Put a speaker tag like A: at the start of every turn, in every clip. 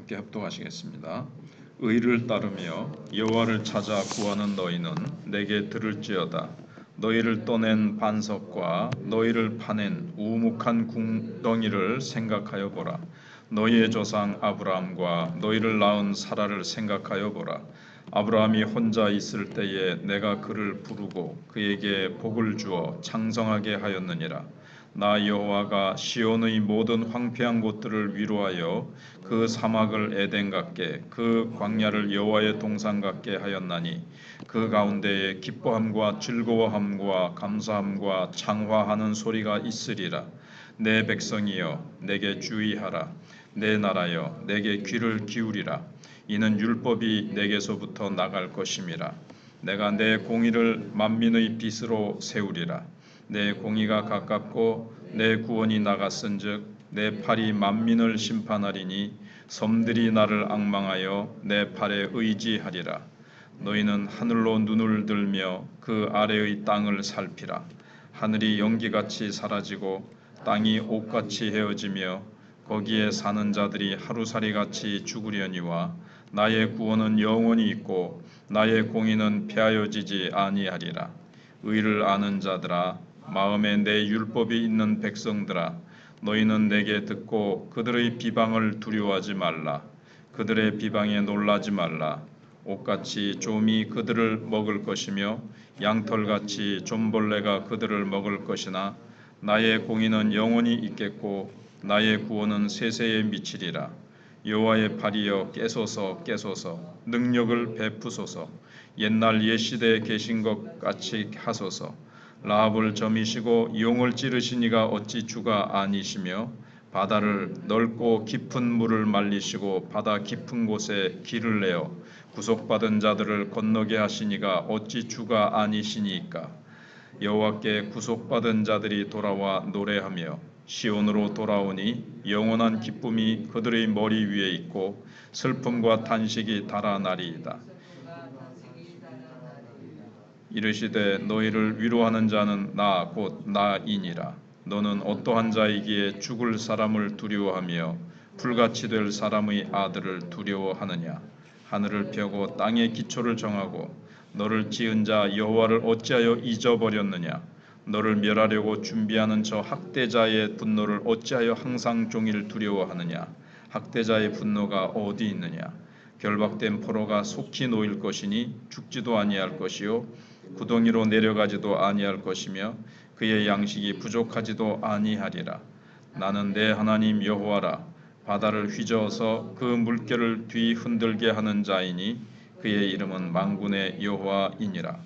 A: 함께 합독하시겠습니다. 의를 따르며 여호와를 찾아 구하는 너희는 내게 들을지어다. 너희를 떠낸 반석과 너희를 파낸 우묵한 궁덩이를 생각하여 보라. 너희의 조상 아브라함과 너희를 낳은 사라를 생각하여 보라. 아브라함이 혼자 있을 때에 내가 그를 부르고 그에게 복을 주어 창성하게 하였느니라. 나 여호와가 시온의 모든 황폐한 곳들을 위로하여 그 사막을 에덴 같게 그 광야를 여호와의 동산 같게 하였나니 그 가운데에 기뻐함과 즐거워함과 감사함과 창화하는 소리가 있으리라. 내 백성이여 내게 주의하라. 내 나라여 내게 귀를 기울이라. 이는 율법이 내게서부터 나갈 것임이라. 내가 내 공의를 만민의 빛으로 세우리라. 내 공의가 가깝고 내 구원이 나갔은즉 내 팔이 만민을 심판하리니 섬들이 나를 앙망하여 내 팔에 의지하리라. 너희는 하늘로 눈을 들며 그 아래의 땅을 살피라. 하늘이 연기같이 사라지고 땅이 옷같이 헤어지며 거기에 사는 자들이 하루살이같이 죽으려니와 나의 구원은 영원히 있고 나의 공의는 폐하여지지 아니하리라. 의를 아는 자들아, 마음에 내 율법이 있는 백성들아, 너희는 내게 듣고 그들의 비방을 두려워하지 말라. 그들의 비방에 놀라지 말라. 옷같이 좀이 그들을 먹을 것이며 양털같이 좀벌레가 그들을 먹을 것이나 나의 공의는 영원히 있겠고 나의 구원은 세세에 미치리라. 여호와의 팔이여 깨소서 깨소서. 능력을 베푸소서. 옛날 옛시대에 계신 것 같이 하소서. 라합을 점이시고 용을 찌르시니가 어찌 주가 아니시며 바다를 넓고 깊은 물을 말리시고 바다 깊은 곳에 길을 내어 구속받은 자들을 건너게 하시니가 어찌 주가 아니시니까. 여호와께 구속받은 자들이 돌아와 노래하며 시온으로 돌아오니 영원한 기쁨이 그들의 머리 위에 있고 슬픔과 탄식이 달아나리이다. 이르시되 너희를 위로하는 자는 나 곧 나이니라. 너는 어떠한 자이기에 죽을 사람을 두려워하며 불같이 될 사람의 아들을 두려워하느냐. 하늘을 펴고 땅의 기초를 정하고 너를 지은 자 여호와를 어찌하여 잊어버렸느냐. 너를 멸하려고 준비하는 저 학대자의 분노를 어찌하여 항상 종일 두려워하느냐. 학대자의 분노가 어디 있느냐. 결박된 포로가 속히 놓일 것이니 죽지도 아니할 것이요 구덩이로 내려가지도 아니할 것이며 그의 양식이 부족하지도 아니하리라. 나는 내 하나님 여호와라. 바다를 휘저어서 그 물결을 뒤흔들게 하는 자이니 그의 이름은 만군의 여호와이니라.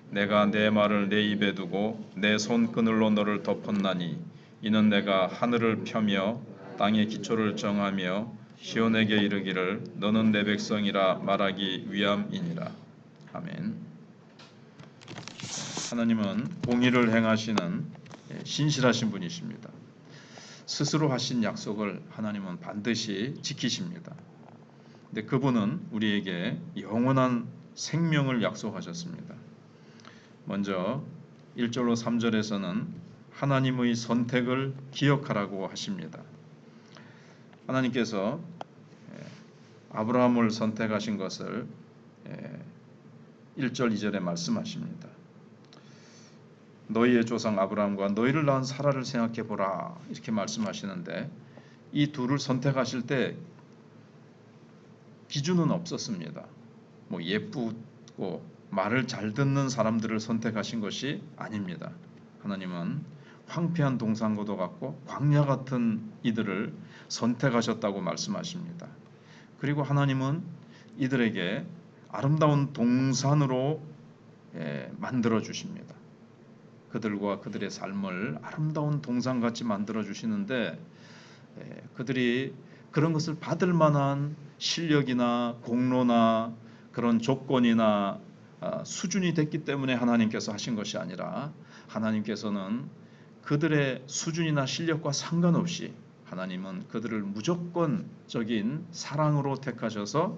A: 내가 내 말을 내 입에 두고 내 손그늘로 너를 덮었나니 이는 내가 하늘을 펴며 땅의 기초를 정하며 시온에게 이르기를 너는 내 백성이라 말하기 위함이니라. 아멘. 하나님은 공의를 행하시는 신실하신 분이십니다. 스스로 하신 약속을 하나님은 반드시 지키십니다. 근데 그분은 우리에게 영원한 생명을 약속하셨습니다. 먼저 1절로 3절에서는 하나님의 선택을 기억하라고 하십니다. 하나님께서 아브라함을 선택하신 것을 1절 2절에 말씀하십니다. 너희의 조상 아브라함과 너희를 낳은 사라를 생각해 보라 이렇게 말씀하시는데 이 둘을 선택하실 때 기준은 없었습니다. 뭐 예쁘고 말을 잘 듣는 사람들을 선택하신 것이 아닙니다. 하나님은 황폐한 동산과도 같고 광야 같은 이들을 선택하셨다고 말씀하십니다. 그리고 하나님은 이들에게 아름다운 동산으로 만들어 주십니다. 그들과 그들의 삶을 아름다운 동산같이 만들어 주시는데 그들이 그런 것을 받을 만한 실력이나 공로나 그런 조건이나 수준이 됐기 때문에 하나님께서 하신 것이 아니라 하나님께서는 그들의 수준이나 실력과 상관없이 하나님은 그들을 무조건적인 사랑으로 택하셔서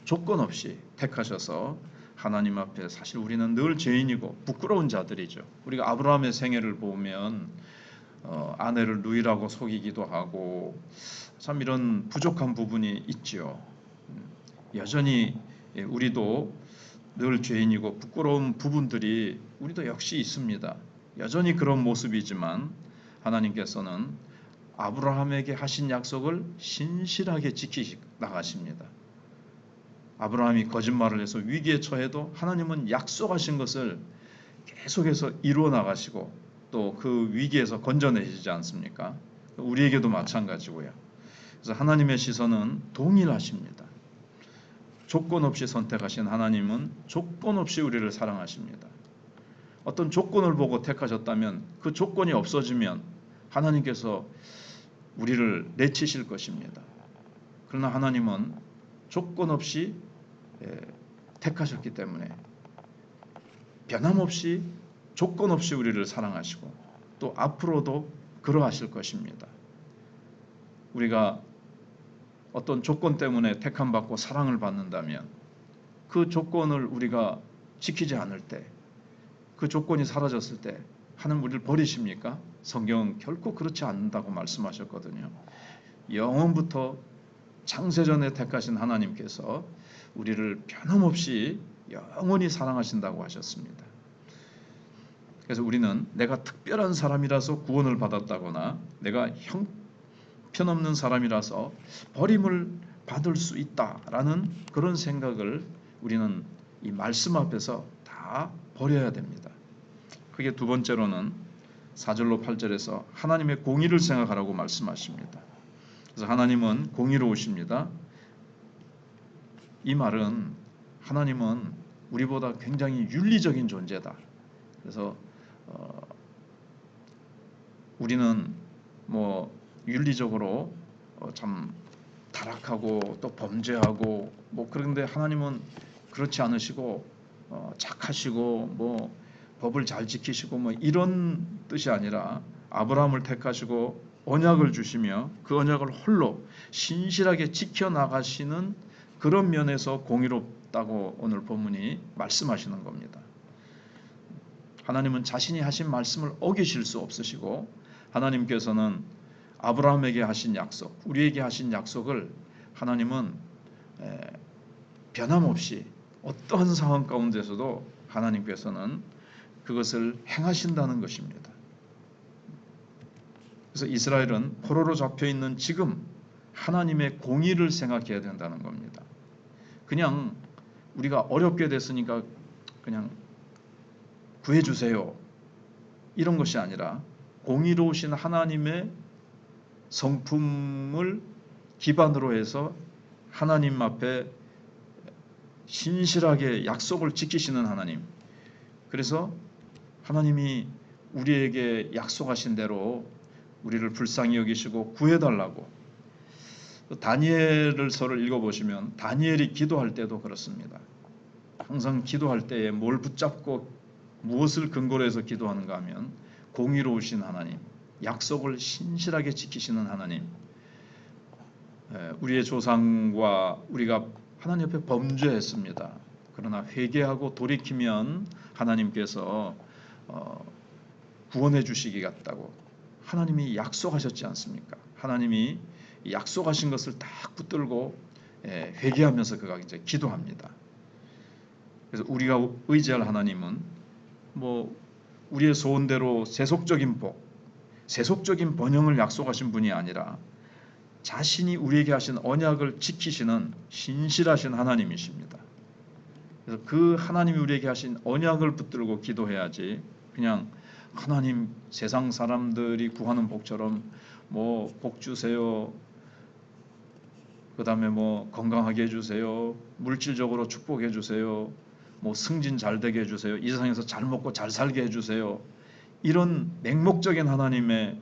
A: 조건 없이 택하셔서 하나님 앞에 사실 우리는 늘 죄인이고 부끄러운 자들이죠. 우리가 아브라함의 생애를 보면 아내를 누이라고 속이기도 하고 참 이런 부족한 부분이 있지요. 여전히 우리도 늘 죄인이고 부끄러운 부분들이 우리도 역시 있습니다. 여전히 그런 모습이지만 하나님께서는 아브라함에게 하신 약속을 신실하게 지키시 나가십니다. 아브라함이 거짓말을 해서 위기에 처해도 하나님은 약속하신 것을 계속해서 이루어 나가시고 또 그 위기에서 건져내시지 않습니까? 우리에게도 마찬가지고요. 그래서 하나님의 시선은 동일하십니다. 조건 없이 선택하신 하나님은 조건 없이 우리를 사랑하십니다. 어떤 조건을 보고 택하셨다면 그 조건이 없어지면 하나님께서 우리를 내치실 것입니다. 그러나 하나님은 조건 없이 택하셨기 때문에 변함없이 조건 없이 우리를 사랑하시고 또 앞으로도 그러하실 것입니다. 우리가 어떤 조건 때문에 택함받고 사랑을 받는다면 그 조건을 우리가 지키지 않을 때, 그 조건이 사라졌을 때 하나님 우리를 버리십니까? 성경은 결코 그렇지 않는다고 말씀하셨거든요. 영원부터 창세전에 택하신 하나님께서 우리를 변함없이 영원히 사랑하신다고 하셨습니다. 그래서 우리는 내가 특별한 사람이라서 구원을 받았다거나 내가 형편없는 사람이라서 버림을 받을 수 있다라는 그런 생각을 우리는 이 말씀 앞에서 다 버려야 됩니다. 그게 두 번째로는 4절로 8절에서 하나님의 공의를 생각하라고 말씀하십니다. 그래서 하나님은 공의로우십니다. 이 말은 하나님은 우리보다 굉장히 윤리적인 존재다. 그래서 우리는 뭐 윤리적으로 참 타락하고 또 범죄하고 뭐 그런데 하나님은 그렇지 않으시고 착하시고 뭐 법을 잘 지키시고 뭐 이런 뜻이 아니라 아브라함을 택하시고 언약을 주시며 그 언약을 홀로 신실하게 지켜나가시는 그런 면에서 공의롭다고 오늘 본문이 말씀하시는 겁니다. 하나님은 자신이 하신 말씀을 어기실 수 없으시고 하나님께서는 아브라함에게 하신 약속, 우리에게 하신 약속을 하나님은 변함없이 어떠한 상황 가운데서도 하나님께서는 그것을 행하신다는 것입니다. 그래서 이스라엘은 포로로 잡혀 있는 지금 하나님의 공의를 생각해야 된다는 겁니다. 그냥 우리가 어렵게 됐으니까 그냥 구해주세요 이런 것이 아니라 공의로우신 하나님의 성품을 기반으로 해서 하나님 앞에 신실하게 약속을 지키시는 하나님, 그래서 하나님이 우리에게 약속하신 대로 우리를 불쌍히 여기시고 구해달라고. 다니엘서를 읽어보시면 다니엘이 기도할 때도 그렇습니다. 항상 기도할 때에 뭘 붙잡고 무엇을 근거로 해서 기도하는가 하면 공의로우신 하나님, 약속을 신실하게 지키시는 하나님, 우리의 조상과 우리가 하나님 옆에 범죄했습니다. 그러나 회개하고 돌이키면 하나님께서 구원해 주시겠다고 하나님이 약속하셨지 않습니까? 하나님이 약속하신 것을 딱 붙들고 회개하면서 그가 이제 기도합니다. 그래서 우리가 의지할 하나님은 뭐 우리의 소원대로 세속적인 복, 세속적인 번영을 약속하신 분이 아니라 자신이 우리에게 하신 언약을 지키시는 신실하신 하나님이십니다. 그래서 그 하나님이 우리에게 하신 언약을 붙들고 기도해야지 그냥 하나님 세상 사람들이 구하는 복처럼 뭐 복 주세요, 그 다음에 뭐 건강하게 해주세요, 물질적으로 축복해 주세요, 뭐 승진 잘 되게 해주세요, 이 세상에서 잘 먹고 잘 살게 해주세요, 이런 맹목적인 하나님의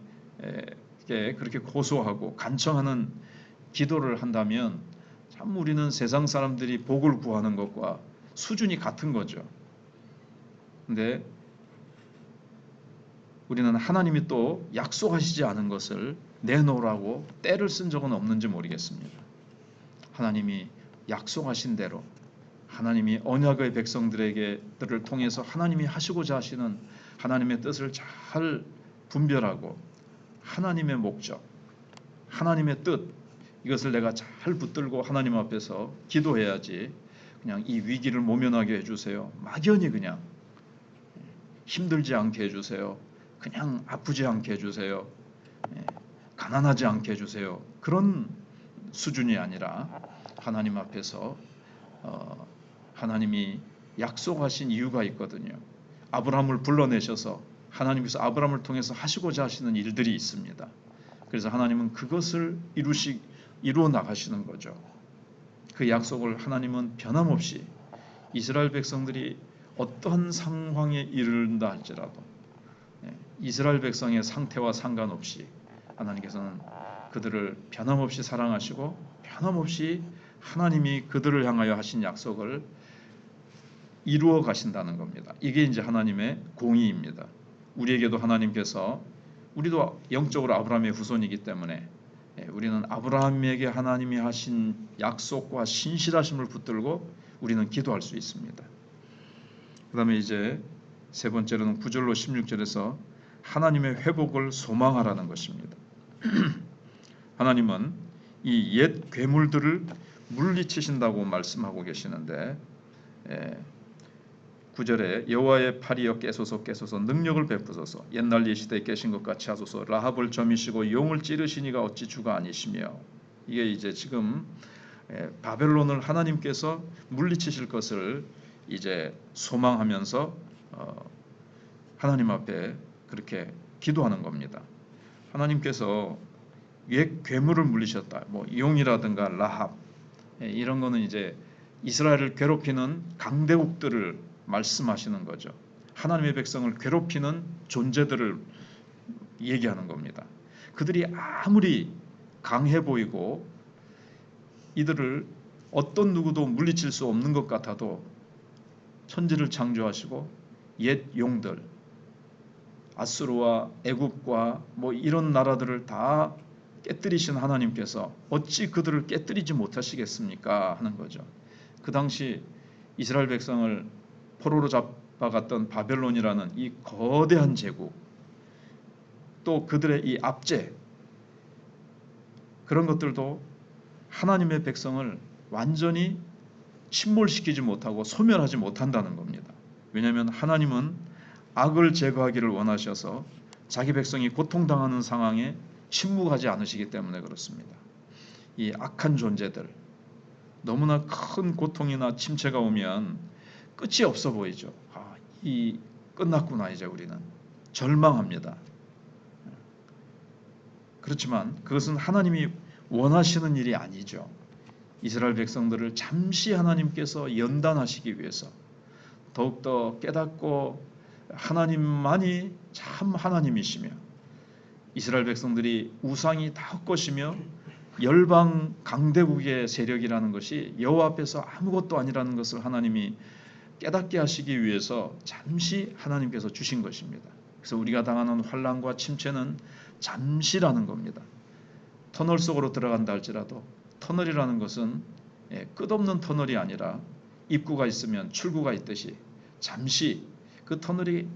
A: 그렇게 고소하고 간청하는 기도를 한다면 참 우리는 세상 사람들이 복을 구하는 것과 수준이 같은 거죠. 근데 우리는 하나님이 또 약속하시지 않은 것을 내놓으라고 때를 쓴 적은 없는지 모르겠습니다. 하나님이 약속하신 대로 하나님이 언약의 백성들을 통해서 하나님이 하시고자 하시는 하나님의 뜻을 잘 분별하고 하나님의 목적, 하나님의 뜻, 이것을 내가 잘 붙들고 하나님 앞에서 기도해야지. 그냥 이 위기를 모면하게 해주세요, 막연히 그냥 힘들지 않게 해주세요, 그냥 아프지 않게 해주세요, 가난하지 않게 해주세요, 그런 수준이 아니라 하나님 앞에서 하나님이 약속하신 이유가 있거든요. 아브라함을 불러내셔서 하나님께서 아브라함을 통해서 하시고자 하시는 일들이 있습니다. 그래서 하나님은 그것을 이루어 나가시는 거죠. 그 약속을 하나님은 변함없이 이스라엘 백성들이 어떠한 상황에 이른다 할지라도 이스라엘 백성의 상태와 상관없이 하나님께서는 그들을 변함없이 사랑하시고 변함없이 하나님이 그들을 향하여 하신 약속을 이루어 가신다는 겁니다. 이게 이제 하나님의 공의입니다. 우리에게도 하나님께서, 우리도 영적으로 아브라함의 후손이기 때문에 우리는 아브라함에게 하나님이 하신 약속과 신실하심을 붙들고 우리는 기도할 수 있습니다. 그 다음에 이제 세 번째로는 9절로 16절에서 하나님의 회복을 소망하라는 것입니다. 하나님은 이 옛 괴물들을 물리치신다고 말씀하고 계시는데 9절에 여호와의 팔이여 깨소서 깨소서 능력을 베푸소서 옛날 예시대에 깨신 것 같이 하소서 라합을 점이시고 용을 찌르시니가 어찌 주가 아니시며. 이게 이제 지금 바벨론을 하나님께서 물리치실 것을 이제 소망하면서 하나님 앞에 그렇게 기도하는 겁니다. 하나님께서 옛 괴물을 물리셨다. 뭐 용이라든가 라합 이런 거는 이제 이스라엘을 괴롭히는 강대국들을 말씀하시는 거죠. 하나님의 백성을 괴롭히는 존재들을 얘기하는 겁니다. 그들이 아무리 강해 보이고 이들을 어떤 누구도 물리칠 수 없는 것 같아도 천지를 창조하시고 옛 용들, 아수르와 애굽과 뭐 이런 나라들을 다 깨뜨리신 하나님께서 어찌 그들을 깨뜨리지 못하시겠습니까 하는 거죠. 그 당시 이스라엘 백성을 포로로 잡아갔던 바벨론이라는 이 거대한 제국, 또 그들의 이 압제, 그런 것들도 하나님의 백성을 완전히 침몰시키지 못하고 소멸하지 못한다는 겁니다. 왜냐하면 하나님은 악을 제거하기를 원하셔서 자기 백성이 고통당하는 상황에 침묵하지 않으시기 때문에 그렇습니다. 이 악한 존재들, 너무나 큰 고통이나 침체가 오면 끝이 없어 보이죠. 이 끝났구나, 이제 우리는 절망합니다. 그렇지만 그것은 하나님이 원하시는 일이 아니죠. 이스라엘 백성들을 잠시 하나님께서 연단하시기 위해서 더욱더 깨닫고 하나님만이 참 하나님이시며 이스라엘 백성들이 우상이 다 헛것이며 열방 강대국의 세력이라는 것이 여호와 앞에서 아무것도 아니라는 것을 하나님이 깨닫게 하시기 위해서 잠시 하나님께서 주신 것입니다. 그래서 우리가 당하는 환난과 침체는 잠시라는 겁니다. 터널 속으로 들어간다 할지라도 터널이라는 것은 끝없는 터널이 아니라 입구가 있으면 출구가 있듯이 잠시 그 터널이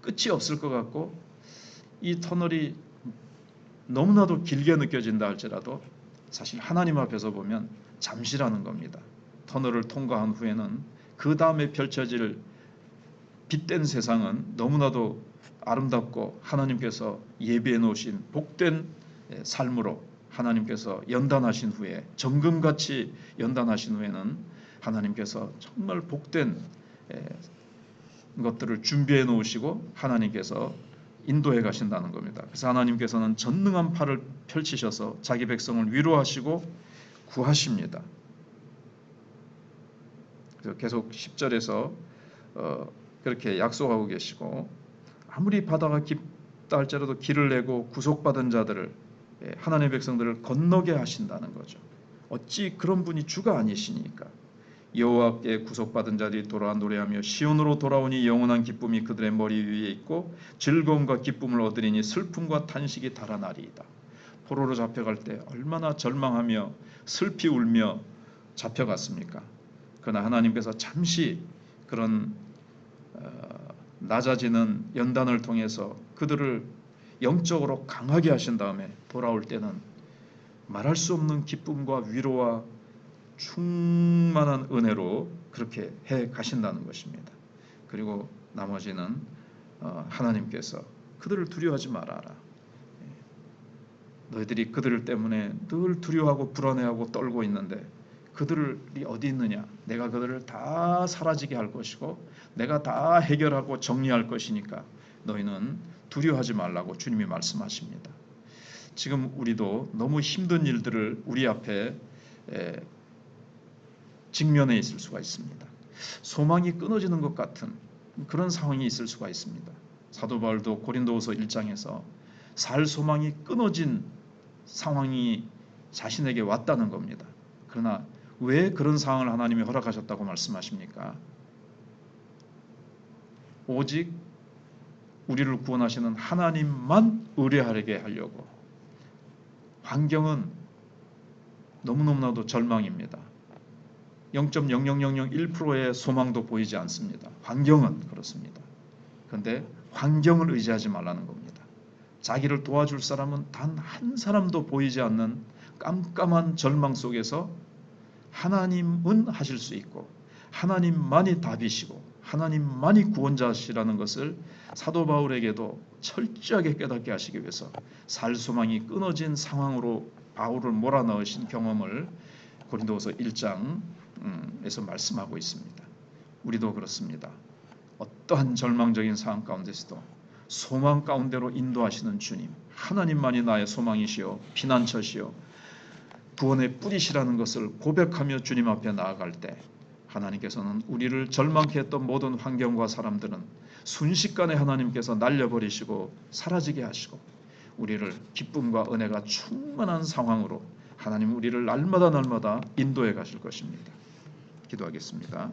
A: 끝이 없을 것 같고 이 터널이 너무나도 길게 느껴진다 할지라도 사실 하나님 앞에서 보면 잠시라는 겁니다. 터널을 통과한 후에는 그 다음에 펼쳐질 빛된 세상은 너무나도 아름답고 하나님께서 예비해 놓으신 복된 삶으로 하나님께서 연단하신 후에 정금같이 연단하신 후에는 하나님께서 정말 복된 것들을 준비해 놓으시고 하나님께서 인도해 가신다는 겁니다. 그래서 하나님께서는 전능한 팔을 펼치셔서 자기 백성을 위로하시고 구하십니다. 그래서 계속 10절에서 그렇게 약속하고 계시고 아무리 바다가 깊다 할지라도 길을 내고 구속받은 자들을 하나님의 백성들을 건너게 하신다는 거죠. 어찌 그런 분이 주가 아니시니까. 여호와께 구속받은 자들이 돌아와 노래하며 시온으로 돌아오니 영원한 기쁨이 그들의 머리 위에 있고 즐거움과 기쁨을 얻으리니 슬픔과 탄식이 달아나리이다. 포로로 잡혀갈 때 얼마나 절망하며 슬피 울며 잡혀갔습니까? 그러나 하나님께서 잠시 그런 낮아지는 연단을 통해서 그들을
B: 영적으로 강하게 하신 다음에 돌아올 때는 말할 수 없는 기쁨과 위로와 충만한 은혜로 그렇게 해 가신다는 것입니다. 그리고 나머지는 하나님께서 그들을 두려워하지 말아라. 너희들이 그들을 때문에 늘 두려워하고 불안해하고 떨고 있는데 그들이 어디 있느냐? 내가 그들을 다 사라지게 할 것이고 내가 다 해결하고 정리할 것이니까 너희는 두려워하지 말라고 주님이 말씀하십니다. 지금 우리도 너무 힘든 일들을 우리 앞에 직면해 있을 수가 있습니다. 소망이 끊어지는 것 같은 그런 상황이 있을 수가 있습니다. 사도 바울도 고린도후서 1장에서 살 소망이 끊어진 상황이 자신에게 왔다는 겁니다. 그러나 왜 그런 상황을 하나님이 허락하셨다고 말씀하십니까? 오직 우리를 구원하시는 하나님만 의뢰하게 하려고. 환경은 너무너무나도 절망입니다. 0.00001%의 소망도 보이지 않습니다. 환경은 그렇습니다. 그런데 환경을 의지하지 말라는 겁니다. 자기를 도와줄 사람은 단 한 사람도 보이지 않는 깜깜한 절망 속에서 하나님은 하실 수 있고 하나님만이 답이시고 하나님만이 구원자시라는 것을 사도 바울에게도 철저하게 깨닫게 하시기 위해서 살 소망이 끊어진 상황으로 바울을 몰아넣으신 경험을 고린도후서 1장에서 말씀하고 있습니다. 우리도 그렇습니다. 어떠한 절망적인 상황 가운데서도 소망 가운데로 인도하시는 주님, 하나님만이 나의 소망이시요 피난처시요 구원의 뿌리시라는 것을 고백하며 주님 앞에 나아갈 때 하나님께서는 우리를 절망케 했던 모든 환경과 사람들은 순식간에 하나님께서 날려버리시고 사라지게 하시고 우리를 기쁨과 은혜가 충만한 상황으로 하나님 우리를 날마다 인도해 가실 것입니다. 기도하겠습니다.